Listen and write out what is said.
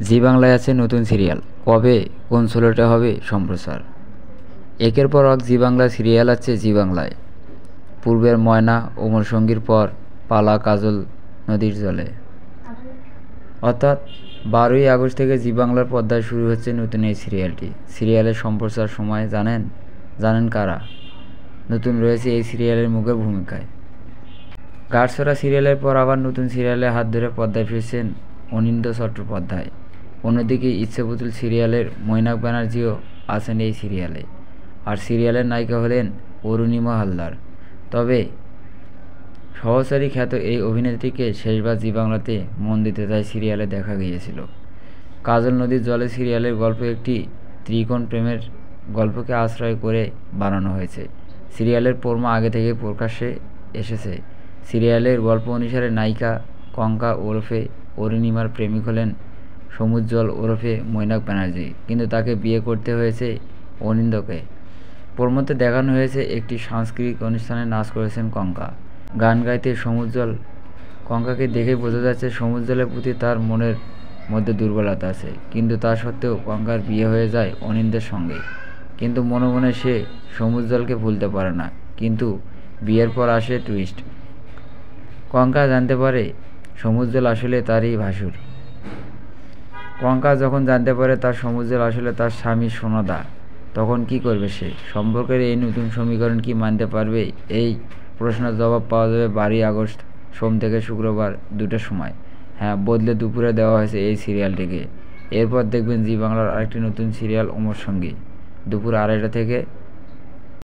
জি বাংলায় আছে নতুন সিরিয়াল, কবে কোন ষোলোটা হবে সম্প্রচার। একের পর এক জি বাংলা সিরিয়াল আছে জি বাংলায়। পূর্বের ময়না, ওমর সঙ্গীর পর পালা, কাজল নদীর জলে। অর্থাৎ 12ই আগস্ট থেকে জি বাংলার পর্দায় শুরু হচ্ছে নতুন এই সিরিয়ালটি। সিরিয়ালের সম্প্রচার সময় জানেন কারা নতুন রয়েছে এই সিরিয়ালের মুখের ভূমিকায়। গাড়ছড়া সিরিয়ালের পর আবার নতুন সিরিয়ালে হাত ধরে পর্দায় ফিরছেন অনিন্দ্য চট্টোপাধ্যায়। অন্যদিকে ইচ্ছেপুতুল সিরিয়ালের মৈনাক ব্যানার্জিও আছেন এই সিরিয়ালে। আর সিরিয়ালের নায়িকা হলেন অরুণিমা হালদার। তবে সহচারী খ্যাত এই অভিনেত্রীকে শেষবার জি বাংলাতে মন দিতে তাই সিরিয়ালে দেখা গিয়েছিল। কাজল নদীর জলে সিরিয়ালের গল্প একটি ত্রিকোণ প্রেমের গল্পকে আশ্রয় করে বানানো হয়েছে। সিরিয়ালের প্রোমো আগে থেকে প্রকাশ্যে এসেছে। সিরিয়ালের গল্প অনুসারে নায়িকা কঙ্কা ওরফে অরুণিমার প্রেমিক হলেন সমুজ্জ্বল ওরফে মৈনাক ব্যানার্জি, কিন্তু তাকে বিয়ে করতে হয়েছে অনিন্দকে। প্রোমোতে দেখানো হয়েছে একটি সাংস্কৃতিক অনুষ্ঠানে নাচ করেছেন কঙ্কা, গান গাইতে সমুজ্জ্বল। কঙ্কাকে দেখে বোঝা যাচ্ছে সমুজ্জ্বলের প্রতি তার মনের মধ্যে দুর্বলতা আছে, কিন্তু তা সত্ত্বেও কঙ্কার বিয়ে হয়ে যায় অনিন্দের সঙ্গে। কিন্তু মনে মনে সে সমুজ্জ্বলকে ভুলতে পারে না। কিন্তু বিয়ের পর আসে টুইস্ট। কঙ্কা জানতে পারে সমুজ্জ্বল আসলে তারই ভাসুর। কঙ্কা যখন জানতে পারে তার সমুজ্জ্বল আসলে তার স্বামী সোনাদা, তখন কি করবে সে? সম্পর্কের এই নতুন সমীকরণ কি মানতে পারবে? এই প্রশ্নের জবাব পাওয়া যাবে 12ই আগস্ট সোম থেকে শুক্রবার 2টার সময়। হ্যাঁ, বদলে দুপুরে দেওয়া হয়েছে এই সিরিয়ালটিকে। এরপর দেখবেন জি বাংলার আরেকটি নতুন সিরিয়াল ওমর সঙ্গী দুপুর 2:30 থেকে